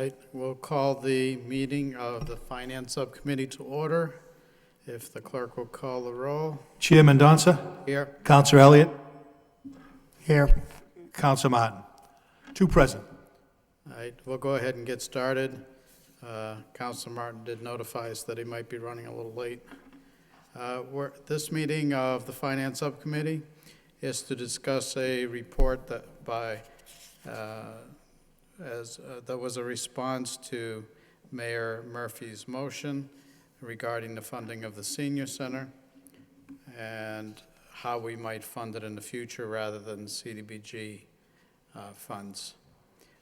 right, we'll call the meeting of the Finance Subcommittee to order. If the clerk will call the roll. Chair Mendonça. Here. Councilor Elliott. Here. Councilor Martin. Two present. All right, we'll go ahead and get started. Councilor Martin did notify us that he might be running a little late. This meeting of the Finance Subcommittee is to discuss a report that that was a response to Mayor Murphy's motion regarding the funding of the senior center and how we might fund it in the future rather than CDBG funds.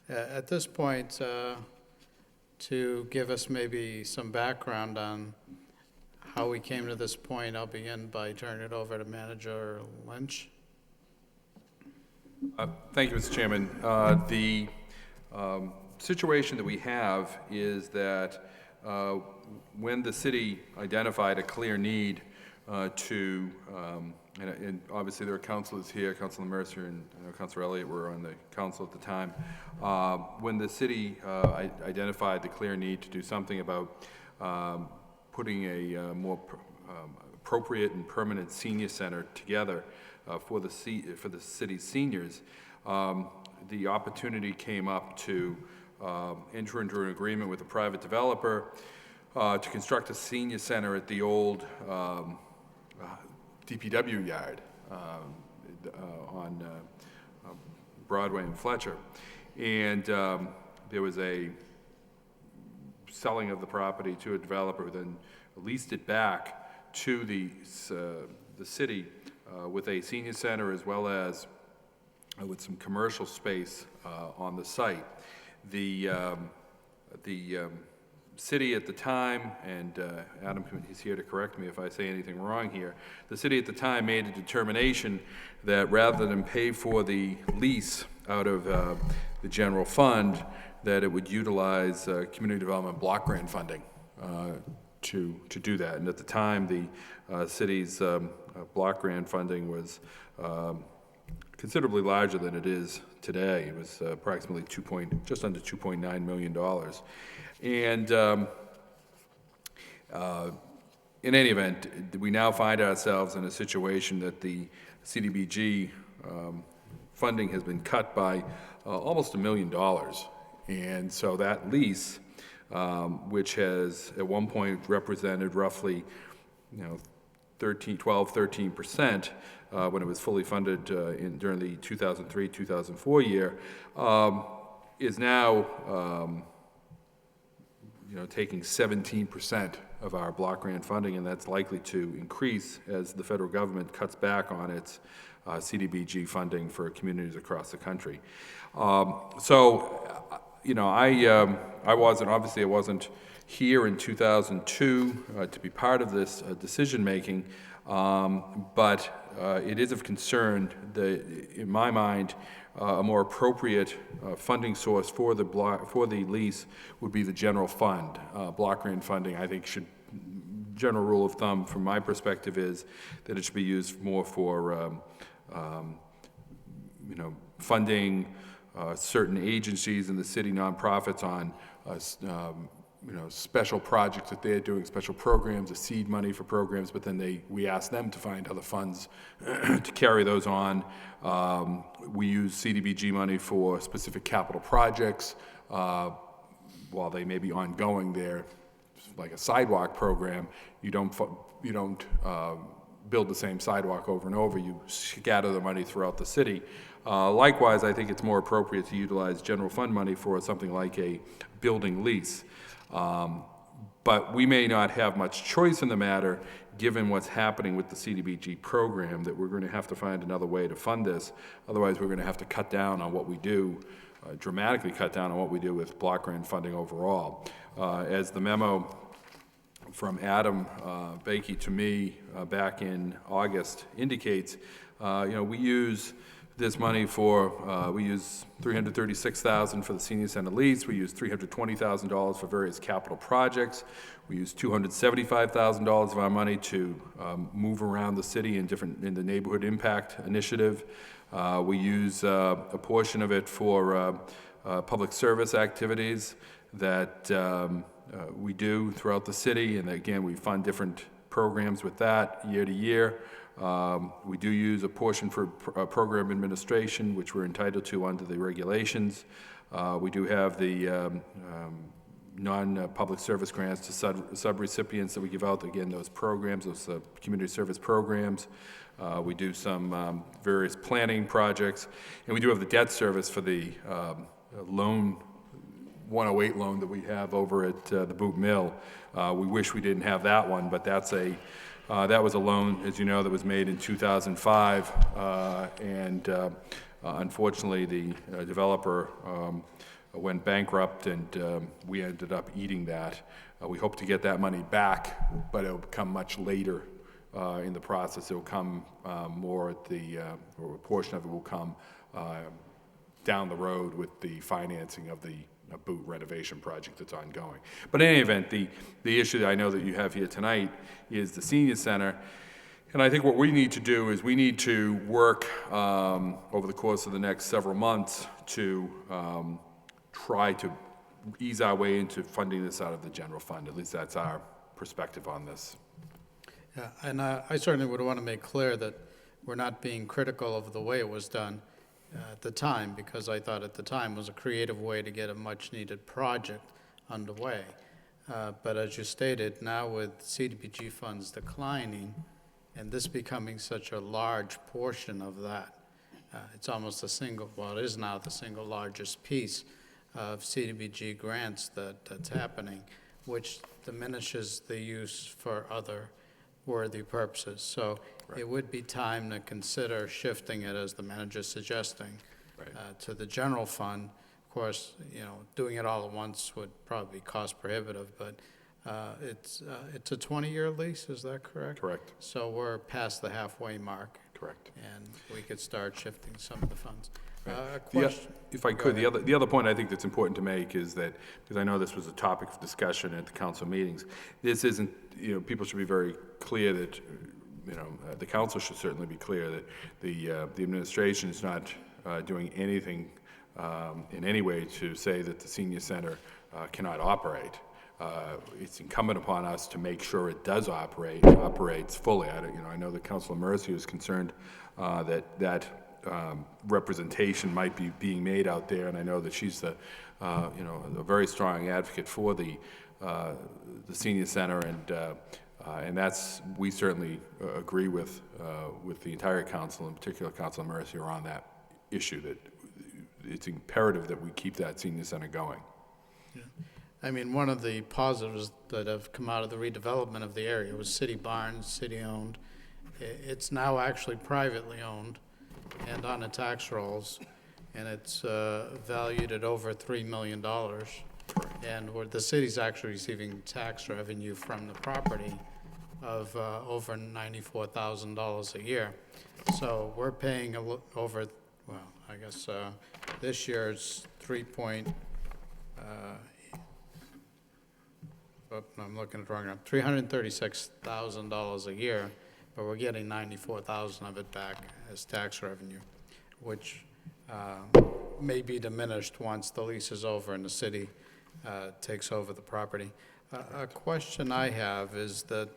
At this point, to give us maybe some background on how we came to this point, I'll begin by turning it over to Manager Lynch. Thank you, Mr. Chairman. The situation that we have is that when the city identified a clear need and obviously there are councilors here, Councilor Mercer and Councilor Elliott were on the council at the time, when the city identified the clear need to do something about putting a more appropriate and permanent senior center together for the city's seniors, the opportunity came up to enter into an agreement with a private developer to construct a senior center at the old DPW yard on Broadway and Fletcher. And there was a selling of the property to a developer who then leased it back to the city with a senior center as well as with some commercial space on the site. The city at the time, and Adam is here to correct me if I say anything wrong here, the city at the time made a determination that rather than pay for the lease out of the general fund, that it would utilize community development block grant funding to do that. And at the time, the city's block grant funding was considerably larger than it is today. It was approximately just under $2.9 million. And in any event, we now find ourselves in a situation that the CDBG funding has been cut by almost $1 million. And so that lease, which has at one point represented roughly, 13% when it was fully funded during the 2003-2004 year, is now taking 17% of our block grant funding, and that's likely to increase as the federal government cuts back on its CDBG funding for communities across the country. I wasn't here in 2002 to be part of this decision making, but it is of concern that, in my mind, a more appropriate funding source for the lease would be the general fund. Block grant funding, I think, general rule of thumb from my perspective is that it should be used more for funding certain agencies in the city, nonprofits on special projects that they're doing, special programs, seed money for programs, but then we ask them to find other funds to carry those on. We use CDBG money for specific capital projects. While they may be ongoing, they're like a sidewalk program. You don't build the same sidewalk over and over. You scatter the money throughout the city. Likewise, I think it's more appropriate to utilize general fund money for something like a building lease. But we may not have much choice in the matter, given what's happening with the CDBG program, that we're going to have to find another way to fund this. Otherwise, we're going to have to cut down on what we do, dramatically cut down on what we do with block grant funding overall. As the memo from Adam Bakey to me back in August indicates, we use this money for, we use $336,000 for the senior center lease. We use $320,000 for various capital projects. We use $275,000 of our money to move around the city in the neighborhood impact initiative. We use a portion of it for public service activities, that we do throughout the city, and again, we fund different programs with that year to year. We do use a portion for program administration, which we're entitled to under the regulations. We do have the non-public service grants to sub-recipients that we give out. Again, those programs, those community service programs. We do some various planning projects, and we do have the debt service for the loan, 108 loan that we have over at the Boot Mill. We wish we didn't have that one, but that's that was a loan, as you know, that was made in 2005, and unfortunately, the developer went bankrupt, and we ended up eating that. We hope to get that money back, but it'll come much later in the process. It will come more at or a portion of it will come down the road with the financing of the boot renovation project that's ongoing. But in any event, the issue that I know that you have here tonight is the senior center. And I think what we need to do is we need to work over the course of the next several months to try to ease our way into funding this out of the general fund. At least that's our perspective on this. Yeah, and I certainly would want to make clear that we're not being critical of the way it was done at the time, because I thought at the time was a creative way to get a much-needed project underway. But as you stated, now with CDBG funds declining, and this becoming such a large portion of that, it's almost it is now the single largest piece of CDBG grants that's happening, which diminishes the use for other worthy purposes. So it would be time to consider shifting it, as the manager's suggesting, to the general fund. Of course, doing it all at once would probably be cost prohibitive, but it's a 20-year lease, is that correct? Correct. So we're past the halfway mark. Correct. And we could start shifting some of the funds. If I could, the other point I think that's important to make is that, because I know this was a topic of discussion at the council meetings, this isn't, people should be very clear that, the council should certainly be clear that the administration is not doing anything in any way to say that the senior center cannot operate. It's incumbent upon us to make sure it does operate, operates fully. I know that Councilor Mercy was concerned that representation might be being made out there, and I know that she's a very strong advocate for the senior center, and we certainly agree with the entire council, in particular Councilor Mercy, on that issue, that it's imperative that we keep that senior center going. Yeah. I mean, one of the positives that have come out of the redevelopment of the area was city barns, city-owned. It's now actually privately owned and on the tax rolls, and it's valued at over $3 million. And the city's actually receiving tax revenue from the property of over $94,000 a year. So we're paying over, well, I guess this year it's I'm looking at the wrong number, $336,000 a year, but we're getting $94,000 of it back as tax revenue, which may be diminished once the lease is over and the city takes over the property. A question I have is that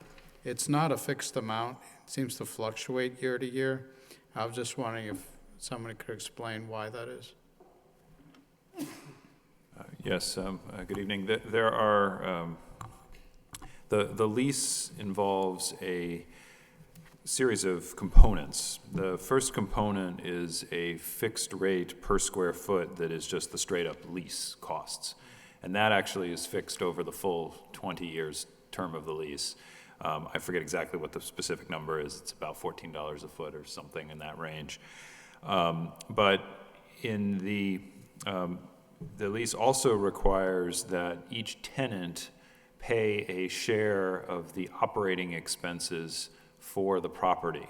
it's not a fixed amount. It seems to fluctuate year to year. I was just wondering if someone could explain why that is. Yes, good evening. There are, the lease involves a series of components. The first component is a fixed rate per square foot that is just the straight up lease costs. And that actually is fixed over the full 20 years term of the lease. I forget exactly what the specific number is. It's about $14 a foot or something in that range. But in the lease also requires that each tenant pay a share of the operating expenses for the property.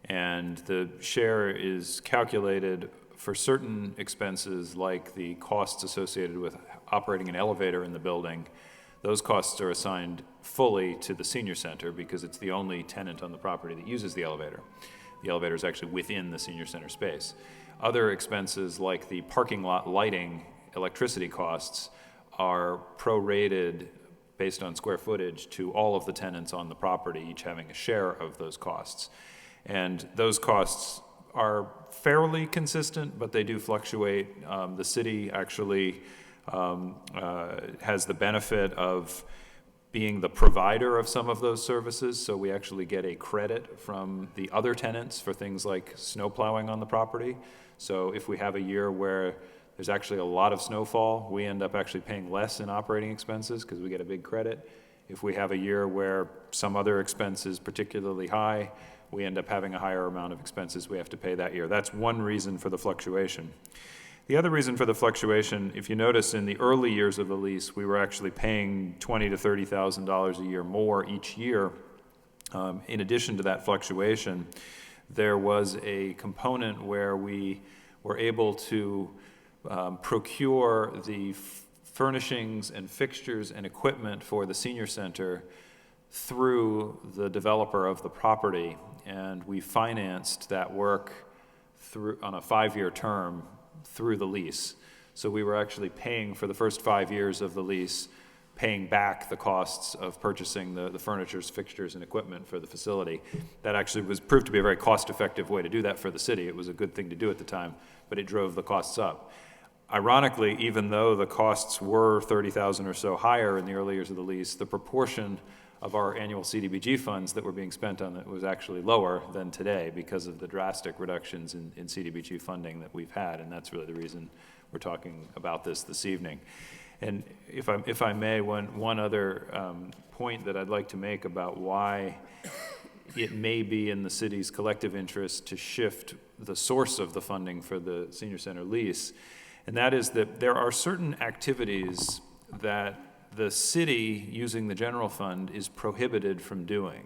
And the share is calculated for certain expenses, like the costs associated with operating an elevator in the building. Those costs are assigned fully to the senior center because it's the only tenant on the property that uses the elevator. The elevator is actually within the senior center space. Other expenses, like the parking lot lighting, electricity costs, are prorated based on square footage to all of the tenants on the property, each having a share of those costs. And those costs are fairly consistent, but they do fluctuate. The city actually has the benefit of being the provider of some of those services, so we actually get a credit from the other tenants for things like snow plowing on the property. So if we have a year where there's actually a lot of snowfall, we end up actually paying less in operating expenses because we get a big credit. If we have a year where some other expense is particularly high, we end up having a higher amount of expenses we have to pay that year. That's one reason for the fluctuation. The other reason for the fluctuation, if you notice in the early years of the lease, we were actually paying $20,000 to $30,000 a year more each year. In addition to that fluctuation, there was a component where we were able to procure the furnishings and fixtures and equipment for the senior center through the developer of the property, and we financed that work through on a 5-year term through the lease. So we were actually paying for the first 5 years of the lease, paying back the costs of purchasing the furnitures, fixtures, and equipment for the facility. That actually proved to be a very cost-effective way to do that for the city. It was a good thing to do at the time, but it drove the costs up. Ironically, even though the costs were $30,000 or so higher in the early years of the lease, the proportion of our annual CDBG funds that were being spent on it was actually lower than today because of the drastic reductions in CDBG funding that we've had, and that's really the reason we're talking about this evening. And if I may, one other point that I'd like to make about why it may be in the city's collective interest to shift the source of the funding for the senior center lease, and that is that there are certain activities that the city, using the general fund, is prohibited from doing,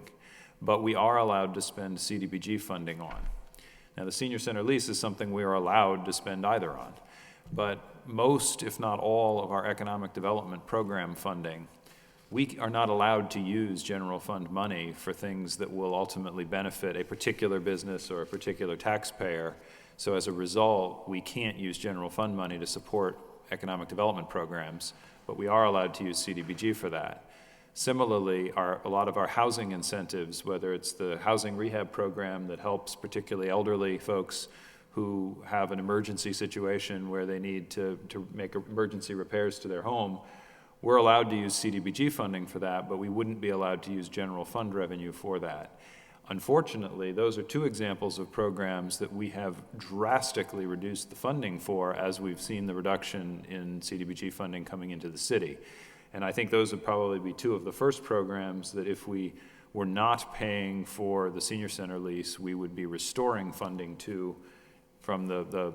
but we are allowed to spend CDBG funding on. Now, the senior center lease is something we are allowed to spend either on, but most, if not all, of our economic development program funding, we are not allowed to use general fund money for things that will ultimately benefit a particular business or a particular taxpayer. So as a result, we can't use general fund money to support economic development programs, but we are allowed to use CDBG for that. Similarly, a lot of our housing incentives, whether it's the housing rehab program that helps particularly elderly folks who have an emergency situation where they need to make emergency repairs to their home, we're allowed to use CDBG funding for that, but we wouldn't be allowed to use general fund revenue for that. Unfortunately, those are two examples of programs that we have drastically reduced the funding for as we've seen the reduction in CDBG funding coming into the city. And I think those would probably be two of the first programs that if we were not paying for the senior center lease, we would be restoring funding to from the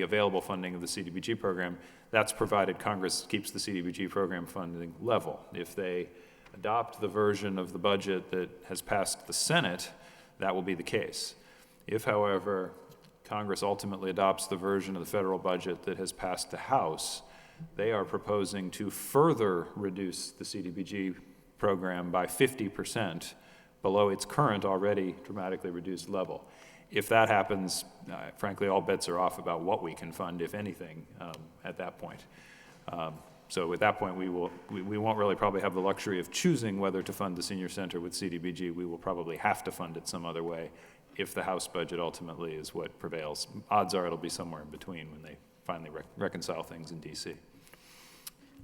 available funding of the CDBG program. That's provided Congress keeps the CDBG program funding level. If they adopt the version of the budget that has passed the Senate, that will be the case. If, however, Congress ultimately adopts the version of the federal budget that has passed the House, they are proposing to further reduce the CDBG program by 50% below its current already dramatically reduced level. If that happens, frankly, all bets are off about what we can fund, if anything, at that point. So at that point, we won't really probably have the luxury of choosing whether to fund the senior center with CDBG. We will probably have to fund it some other way if the House budget ultimately is what prevails. Odds are it'll be somewhere in between when they finally reconcile things in DC.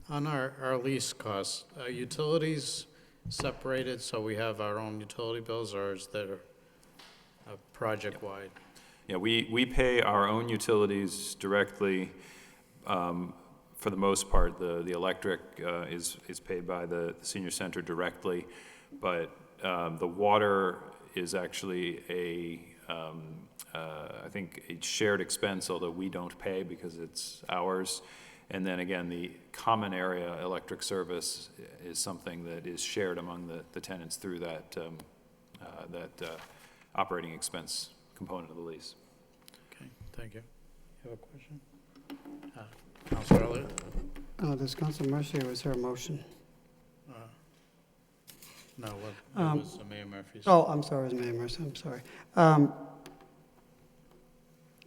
On our lease costs, are utilities separated so we have our own utility bills, or is there a project-wide? Yeah, we pay our own utilities directly. For the most part, the electric is paid by the senior center directly, but the water is actually I think a shared expense, although we don't pay because it's ours. And then again, the common area electric service is something that is shared among the tenants through that operating expense component of the lease. Okay, thank you. You have a question? Councilor Elliott? Does Council Mercier, was there a motion? No, what was Mayor Murphy's? Oh, I'm sorry, it was Mayor Mercier, I'm sorry.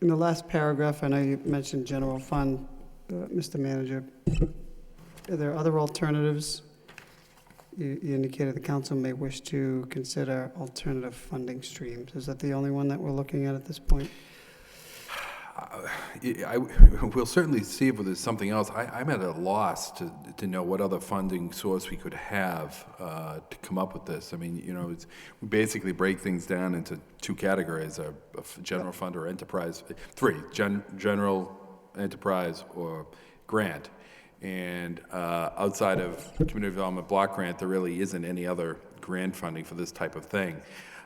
In the last paragraph, I know you mentioned general fund, Mr. Manager. are there other alternatives? You indicated the council may wish to consider alternative funding streams. Is that the only one that we're looking at this point? We'll certainly see if there's something else. I'm at a loss to know what other funding source we could have to come up with this. I mean, you know, we basically break things down into two categories, a general fund or enterprise, three, general, enterprise, or grant. And outside of community development block grant, there really isn't any other grant funding for this type of thing.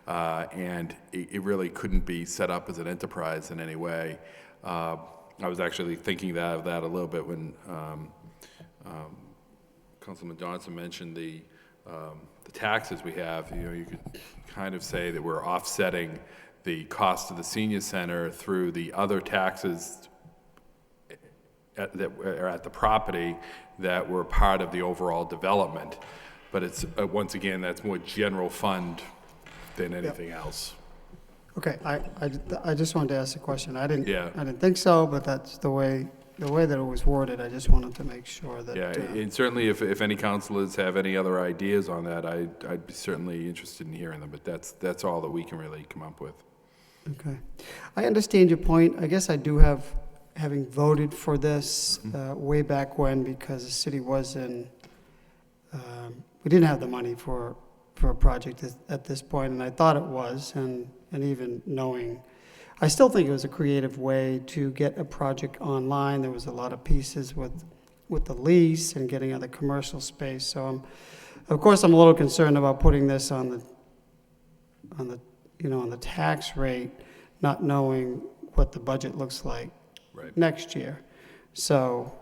And it really couldn't be set up as an enterprise in any way. I was actually thinking of that a little bit when Councilman Johnson mentioned the taxes we have. You know, you could kind of say that we're offsetting the cost of the senior center through the other taxes that are at the property that were part of the overall development. But it's, once again, that's more general fund than anything else. Okay, I just wanted to ask a question. I Yeah. didn't think so, but that's the way that it was worded. I just wanted to make sure that. Yeah, and certainly if any councilors have any other ideas on that, I'd be certainly interested in hearing them, but that's all that we can really come up with. Okay. I understand your point. I guess I do have, having voted for this way back when, because the city was in, we didn't have the money for a project at this point, and I thought it was, and even knowing, I still think it was a creative way to get a project online. There was a lot of pieces with the lease and getting other commercial space. So of course, I'm a little concerned about putting this on the tax rate, not knowing what the budget looks like Right. next year. So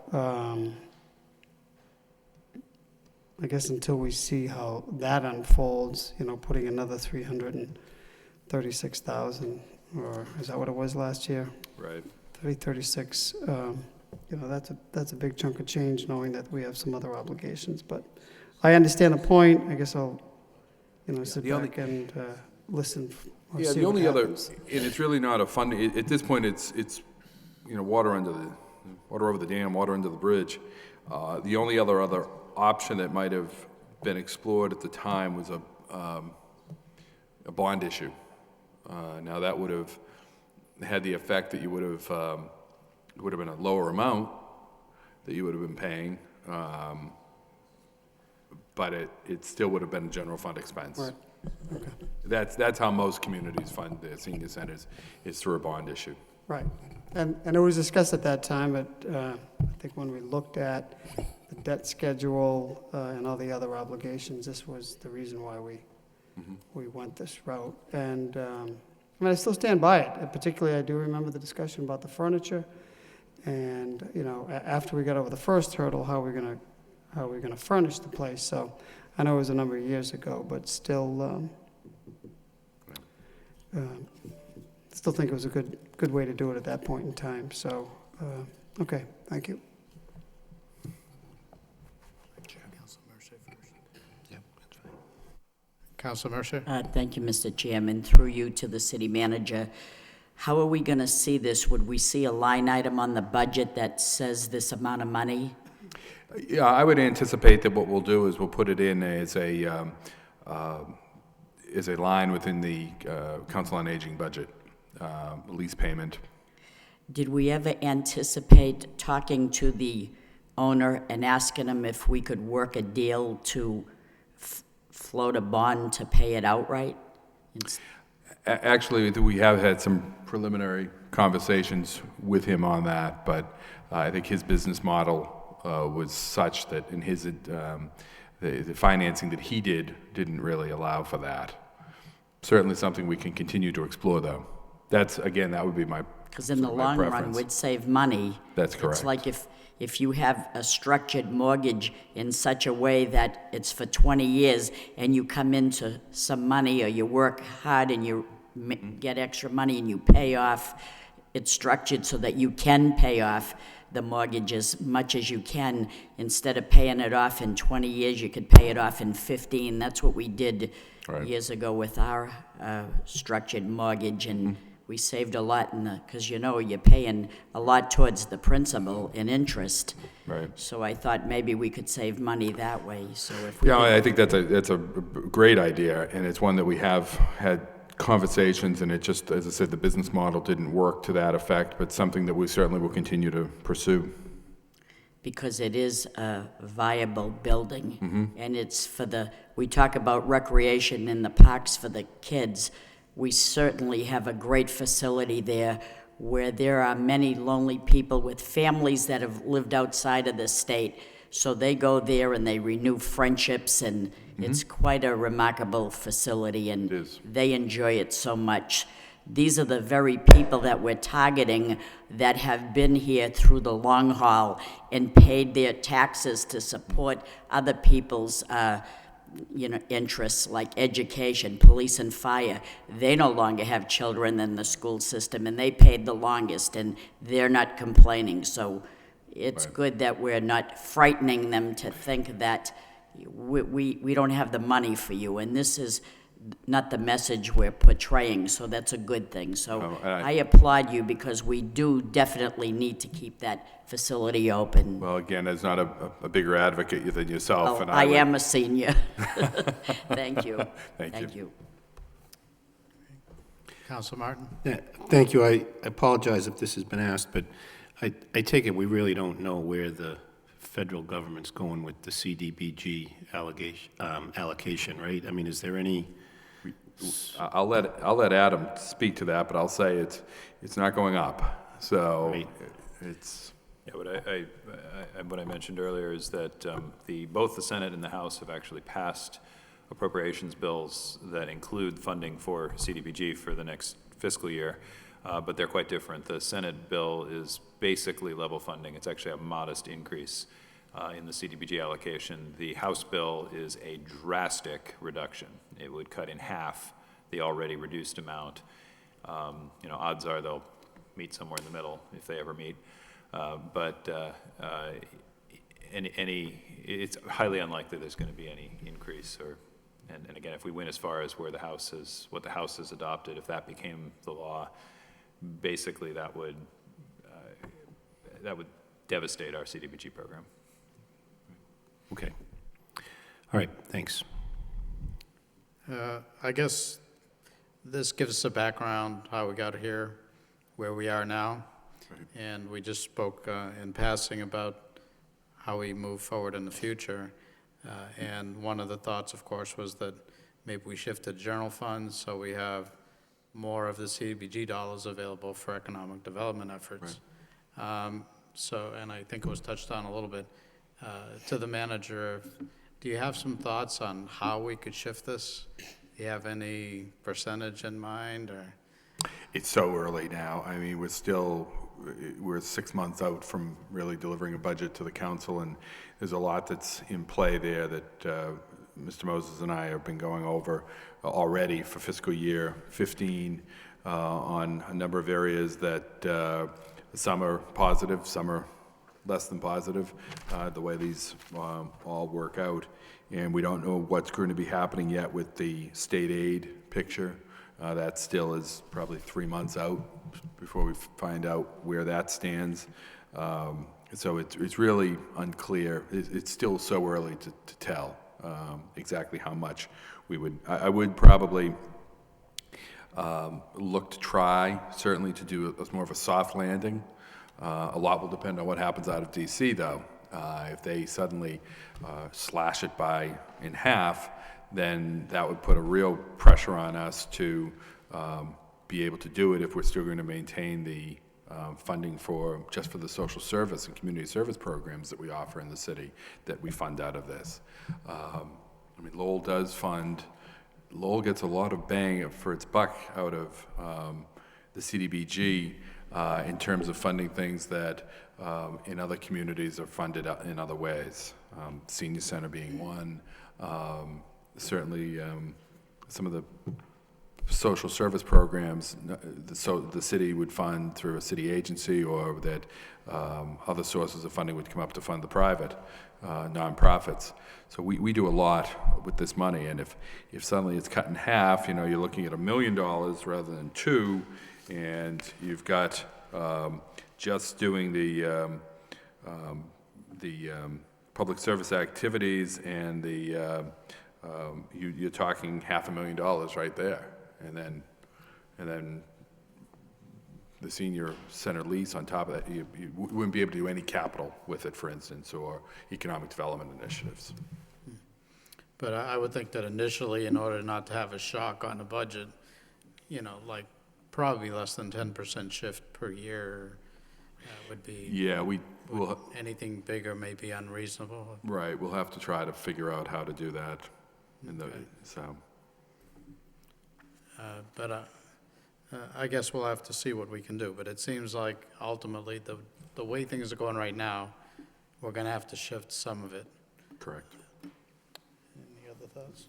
I guess until we see how that unfolds, putting another 336,000, or is that what it was last year? Right. 336, that's a big chunk of change, knowing that we have some other obligations. But I understand the point. I guess I'll, sit back and listen or Yeah, see the what only other, happens. and it's really not a fund, at this point, it's water over the dam, water under the bridge. The only other option that might have been explored at the time was a bond issue. Now that would have had the effect that you would have been a lower amount that you would have been paying, but it still would have been a general fund expense. Right. Okay. That's how most communities fund their senior centers, is through a bond issue. Right. And it was discussed at that time, but I think when we looked at the debt schedule and all the other obligations, this was the reason why we went this route. And I still stand by it. And particularly, I do remember the discussion about the furniture. And after we got over the first hurdle, how we're gonna furnish the place. So I know it was a number of years ago, but still. Still think it was a good way to do it at that point in time. So, okay, thank you. Council Mercer? Thank you, Mr. Chairman. Through you to the city manager. How are we going to see this? Would we see a line item on the budget that says this amount of money? Yeah, I would anticipate that what we'll do is we'll put it in as a line within the Council on Aging budget, lease payment. Did we ever anticipate talking to the owner and asking him if we could work a deal to float a bond to pay it outright? Actually, we have had some preliminary conversations with him on that, but I think his business model was such that in his the financing that he didn't really allow for that. Certainly something we can continue to explore, though. That would be my Because in the my long run, preference. we'd save money. That's correct. It's like if you have a structured mortgage in such a way that it's for 20 years and you come into some money, or you work hard and you get extra money and you pay off, it's structured so that you can pay off the mortgage as much as you can. Instead of paying it off in 20 years, you could pay it off in 15. That's what we did Right. years ago with our structured mortgage, and we saved a lot because you're paying a lot towards the principal in interest. Right. So I thought maybe we could save money that way, so if we Yeah, could- I think that's a great idea, and it's one that we have had conversations, and it just, as I said, the business model didn't work to that effect, but something that we certainly will continue to pursue. because it is a viable building. Mm-hmm. And it's we talk about recreation in the parks for the kids. We certainly have a great facility there where there are many lonely people with families that have lived outside of the state. So they go there and they renew friendships, and it's quite a remarkable facility, and Mm-hmm. It is. they enjoy it so much. These are the very people that we're targeting that have been here through the long haul and paid their taxes to support other people's, interests like education, police and fire. They no longer have children in the school system, and they paid the longest, and they're not complaining. So it's good that we're not frightening them to think that we don't have the money for you, and this is not the message we're portraying, so that's a good thing. So Oh, I applaud you, because we do definitely need to keep that facility open. Well, again, as not a bigger advocate than yourself, Oh, and I would- am a senior. Thank you. Thank you. Council Martin? Yeah, thank you. I apologize if this has been asked, but I take it we really don't know where the federal government's going with the CDBG allocation, right? I mean, is there any, I'll let Adam speak to that, but I'll say it's not going up. So Right. it's, Yeah, what I mentioned earlier is that both the Senate and the House have actually passed appropriations bills that include funding for CDBG for the next fiscal year, but they're quite different. The Senate bill is basically level funding. It's actually a modest increase in the CDBG allocation. The House bill is a drastic reduction. It would cut in half the already reduced amount. Odds are they'll meet somewhere in the middle if they ever meet. It's highly unlikely there's going to be any increase. And again, if we win as far as what the House has adopted, if that became the law, basically that would devastate our CDBG program. okay. All right, thanks. I guess this gives us a background, how we got here, where we are now. And we just spoke in passing about how we move forward in the future. And one of the thoughts, of course, was that maybe we shift to general funds so we have more of the CDBG dollars available for economic development efforts. And I think it was touched on a little bit. To the manager, do you have some thoughts on how we could shift this? Do you have any percentage in mind, or? it's so early now. I mean, we're 6 months out from really delivering a budget to the council, and there's a lot that's in play there that Mr. Moses and I have been going over already for fiscal year 15 on a number of areas that some are positive, some are less than positive, the way these all work out. And we don't know what's going to be happening yet with the state aid picture. That still is probably 3 months out before we find out where that stands. So it's really unclear. It's still so early to tell exactly how much we would. I would probably look to try, certainly, to do more of a soft landing. A lot will depend on what happens out of DC, though. If they suddenly slash it in half, then that would put a real pressure on us to be able to do it if we're still going to maintain the funding for the social service and community service programs that we offer in the city that we fund out of this. Lowell does fund. Lowell gets a lot of bang for its buck out of the CDBG in terms of funding things that in other communities are funded in other ways. Senior Center being one. Certainly, some of the social service programs, the city would fund through a city agency, or that other sources of funding would come up to fund the private nonprofits. So we do a lot with this money, and if suddenly it's cut in half, you're looking at $1 million rather than $2 million, And you've got just doing the public service activities and you're talking $500,000 right there. And then the senior center lease on top of that, you wouldn't be able to do any capital with it, for instance, or economic development initiatives. But I would think that initially, in order not to have a shock on the budget, like probably less than 10% shift per year would be. Yeah, we'll, Anything bigger may be unreasonable. right, we'll have to try to figure out how to do that so. But I guess we'll have to see what we can do. But it seems like ultimately, the way things are going right now, we're going to have to shift some of it. Correct. Any other thoughts?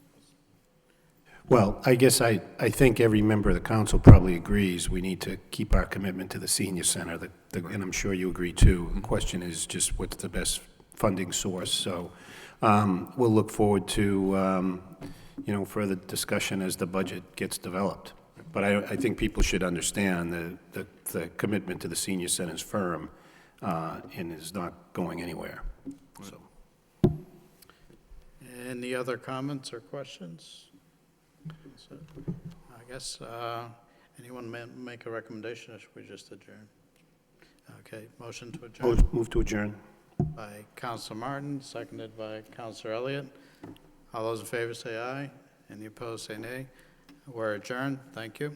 Well, I guess I think every member of the council probably agrees we need to keep our commitment to the senior center, and I'm sure you agree too. The question is just what's the best funding source. So we'll look forward to, further discussion as the budget gets developed. But I think people should understand the commitment to the senior center is firm and is not going anywhere. So. Any other comments or questions? So, I guess, anyone make a recommendation, or should we just adjourn? Okay, motion to adjourn Move to adjourn. by Counselor Martin, seconded by Counselor Elliott. All those in favor say aye. Any opposed say nay. We're adjourned. Thank you.